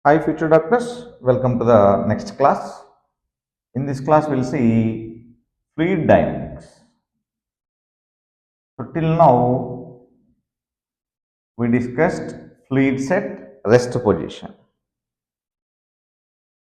Hi future doctors, welcome to the next class. In this class we'll see fluid dynamics. So till now we discussed fluid set rest position.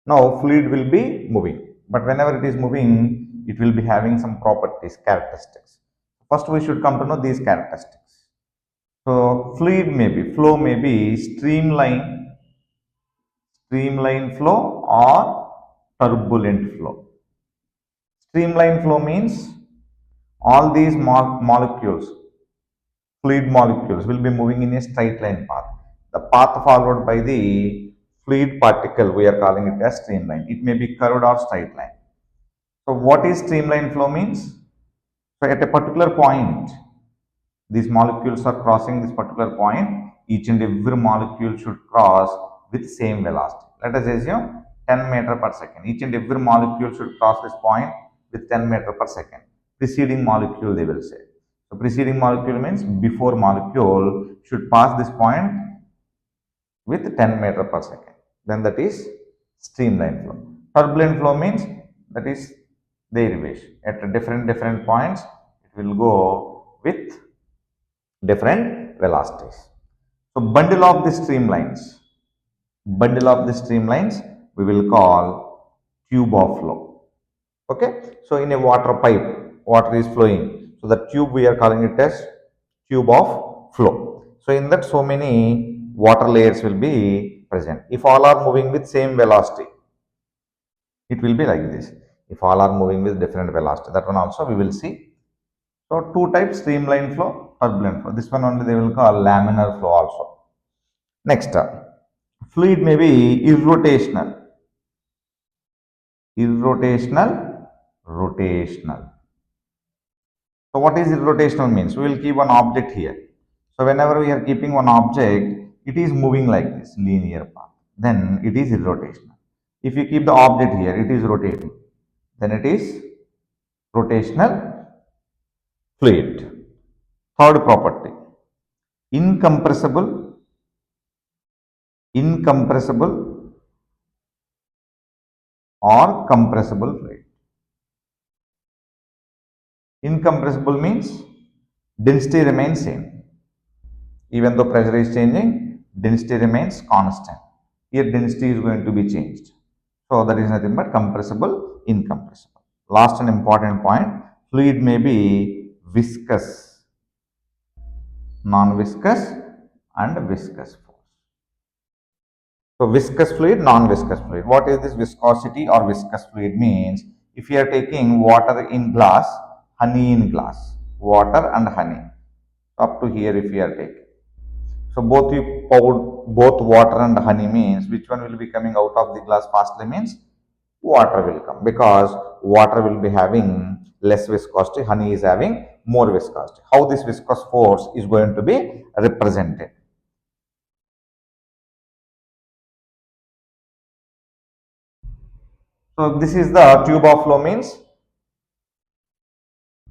Now fluid will be moving, but whenever it is moving it will be having some properties, characteristics. First we should come to know these characteristics. So fluid may be, flow may be streamline flow or turbulent flow. Streamline flow means all these molecules, fluid molecules, will be moving in a straight line path. The path followed by the fluid particle, we are calling it as streamline. It may be curved or straight line. So, what is streamline flow means? So, at a particular point, these molecules are crossing this particular point. Each and every molecule should cross with same velocity. Let us assume 10 meter per second. Each and every molecule should cross this point with 10 meter per second. Preceding molecule, they will say. So preceding molecule means before molecule should pass this point with 10 meter per second. Then that is streamline flow. Turbulent flow means that is the derivation. At different points, it will go with different velocities. So bundle of the streamlines we will call tube of flow. Okay, so in a water pipe, water is flowing. So the tube we are calling it as tube of flow. So in that so many water layers will be present. If all are moving with same velocity, it will be like this. If all are moving with different velocity, that one also we will see. So two types, streamline flow, turbulent flow. This one only they will call laminar flow also. Next, fluid may be rotational. So what is irrotational means? We will keep one object here. So whenever we are keeping one object, it is moving like this, linear path. Then it is irrotational. If you keep the object here, it is rotating. Then it is rotational fluid. Third property, incompressible, incompressible or compressible fluid. Incompressible means density remains same. Even though pressure is changing, density remains constant. Here density is going to be changed. So that is nothing but compressible, incompressible. Last and important point, fluid may be viscous, non-viscous and viscous force. So viscous fluid, non-viscous fluid. What is this viscosity or viscous fluid means? If you are taking water in glass, honey in glass, water and honey, up to here if you are taking. So both you poured both water and honey means which one will be coming out of the glass fastly means water will come, because water will be having less viscosity, honey is having more viscosity. How this viscous force is going to be represented? So this is the tube of flow means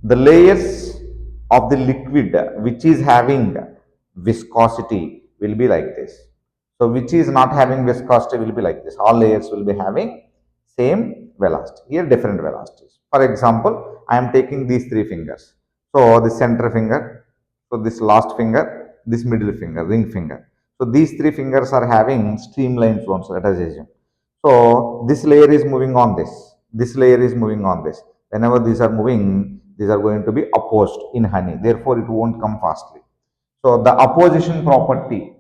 the layers of the liquid which is having viscosity will be like this. So which is not having viscosity will be like this. All layers will be having same velocity. Here different velocities. For example, I am taking these three fingers. So the center finger, so this last finger, this middle finger, ring finger. So these three fingers are having streamline flows, let us assume. So this layer is moving on this layer is moving on this. Whenever these are moving, these are going to be opposed in honey. Therefore, it won't come fastly. So the opposition property.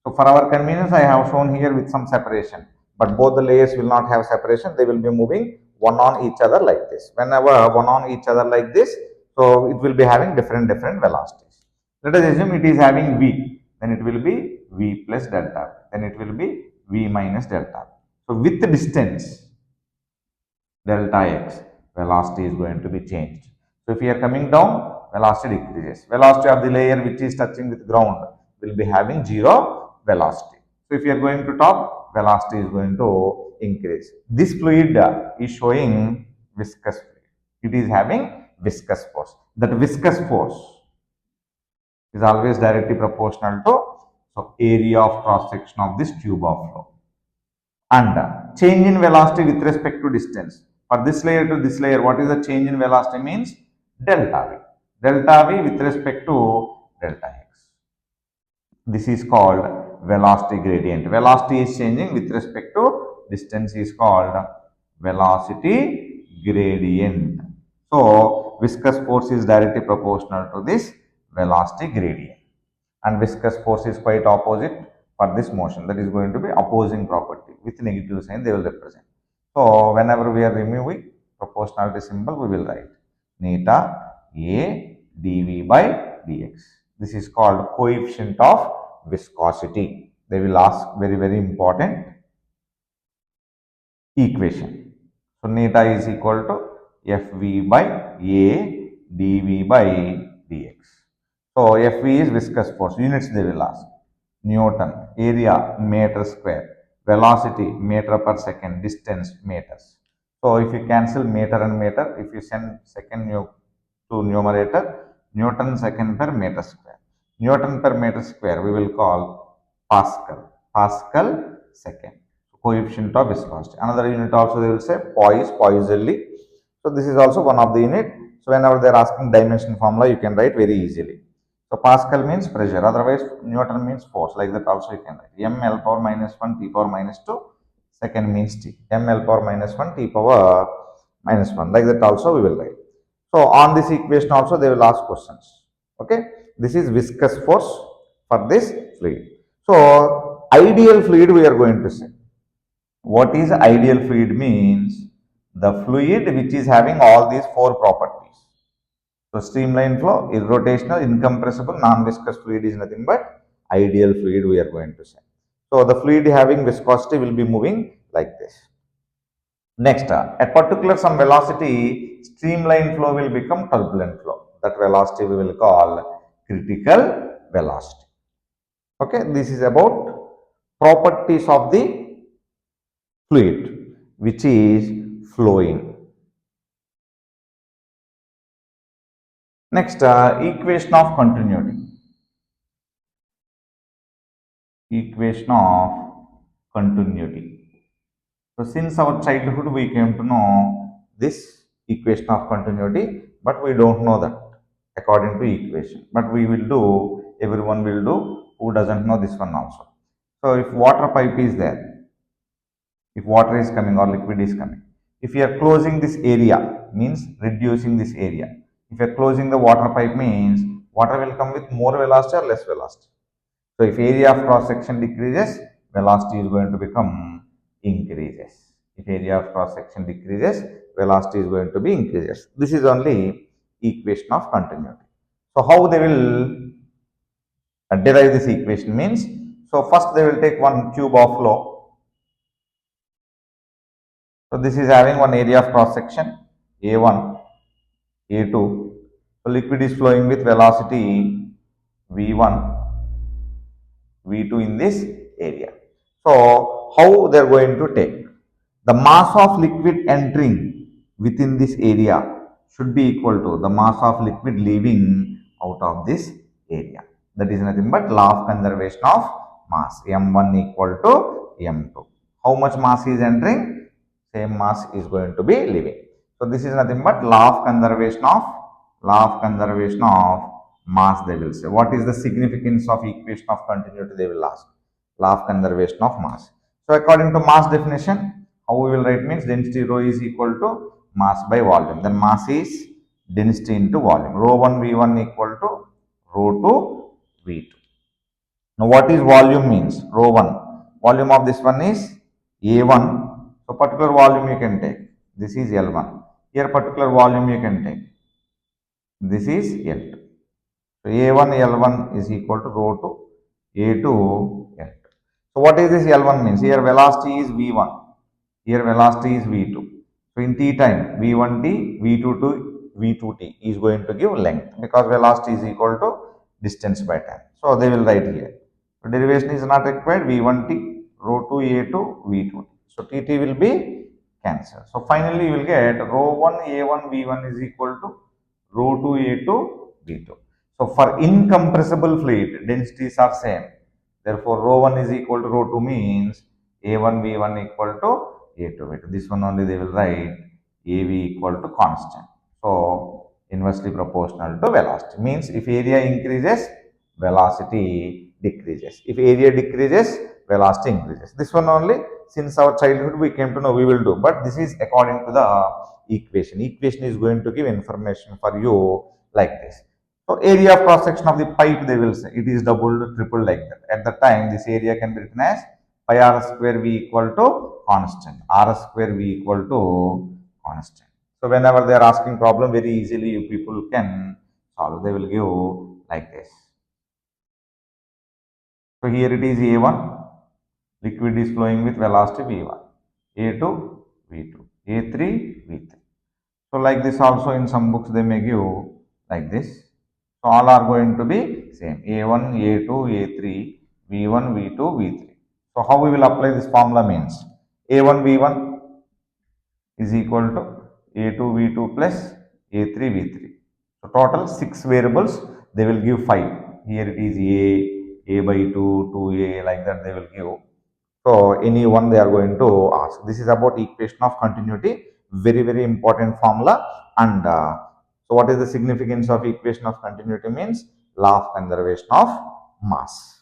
So for our convenience, I have shown here with some separation. But both the layers will not have separation. They will be moving one on each other like this. Whenever one on each other like this, so it will be having different velocities. Let us assume it is having V. Then it will be V plus delta. Then it will be V minus delta. So with the distance, delta x, velocity is going to be changed. So if you are coming down, velocity decreases. Velocity of the layer which is touching with ground will be having zero velocity. So if you are going to top, velocity is going to increase. This fluid is showing viscous fluid. It is having viscous force. That viscous force is always directly proportional to area of cross section of this tube of flow. And change in velocity with respect to distance. For this layer to this layer, what is the change in velocity means? Delta V. Delta V with respect to delta x. This is called velocity gradient. Velocity is changing with respect to distance is called velocity gradient. So, viscous force is directly proportional to this velocity gradient. And viscous force is quite opposite for this motion. That is going to be opposing property. With negative sign they will represent. So, whenever we are removing proportionality symbol, we will write neta A dV by dx. This is called coefficient of viscosity. They will ask very, very important equation. So, neta is equal to Fv by A dV by dx. So, Fv is viscous force, units they will ask. Newton, area meter square, velocity meter per second, distance meters. So, if you cancel meter and meter, if you send second to numerator, Newton second per meter square. Newton per meter square we will call Pascal. Pascal second. Coefficient of viscosity. Another unit also they will say poise, poisally. So this is also one of the unit. So whenever they are asking dimension formula, you can write very easily. So Pascal means pressure. Otherwise, Newton means force. Like that also you can write. Ml power minus 1, T power minus 2. Second means T. Ml power minus 1, T power minus 1. Like that also we will write. So on this equation also they will ask questions. Okay. This is viscous force for this fluid. So ideal fluid we are going to say. What is ideal fluid means? The fluid which is having all these four properties. So streamline flow, irrotational, incompressible, non-viscous fluid is nothing but ideal fluid we are going to say. So the fluid having viscosity will be moving like this. Next, at particular some velocity, streamline flow will become turbulent flow. That velocity we will call critical velocity. Okay, this is about properties of the fluid which is flowing. Next, equation of continuity. Equation of continuity. So, since our childhood, we came to know this equation of continuity, but we don't know that according to equation. But we will do, everyone will do, who doesn't know this one also. So, if water pipe is there, if water is coming or liquid is coming, if you are closing this area, means reducing this area. If you are closing the water pipe means water will come with more velocity or less velocity. So if area of cross section decreases, velocity is going to become increases. If area of cross section decreases, velocity is going to be increases. This is only equation of continuity. So how they will derive this equation means, so first they will take one cube of flow. So this is having one area of cross section A1, A2. So liquid is flowing with velocity V1, V2 in this area. So, how they are going to take? The mass of liquid entering within this area should be equal to the mass of liquid leaving out of this area. That is nothing but law of conservation of mass. M1 equal to M2. How much mass is entering? Same mass is going to be leaving. So, this is nothing but law of conservation of mass they will say. What is the significance of equation of continuity they will ask? Law of conservation of mass. So according to mass definition, how we will write means density rho is equal to mass by volume. Then mass is density into volume. Rho 1 V1 equal to rho 2 V2. Now what is volume means? Rho 1. Volume of this one is A1. So particular volume you can take. This is L1. Here particular volume you can take. This is L2. So A1 L1 is equal to rho 2 A2 L2. So what is this L1 means? Here velocity is V1. Here velocity is V2. So in T time V1T, V2 to V2T is going to give length because velocity is equal to distance by time. So they will write here. So derivation is not required. V1T, rho 2 A2, V2T. So TT will be cancelled. So finally you will get rho 1 A1 V1 is equal to rho 2 A2 V2. So for incompressible fluid, densities are same. Therefore, rho 1 is equal to rho 2 means A1 V1 equal to A2 V2. This one only they will write AV equal to constant. So inversely proportional to velocity means if area increases, velocity decreases. If area decreases, velocity increases. This one only since our childhood we came to know we will do, but this is according to the equation. Equation is going to give information for you like this. So area of cross section of the pipe they will say it is doubled, tripled like that. At the time this area can be written as pi r square v equal to constant, r square v equal to constant. So whenever they are asking problem, very easily you people can solve. They will give like this. So here it is A1, liquid is flowing with velocity V1, A2, V2, A3, V3. So like this also in some books they may give like this. So all are going to be same A1, A2, A3, V1, V2, V3. So how we will apply this formula means A1, V1 is equal to A2, V2 plus A3, V3. So total 6 variables, they will give 5. Here it is A by 2, 2A, like that they will give. So any one they are going to ask. This is about equation of continuity, very, very important formula. And so what is the significance of equation of continuity means law of conservation of mass.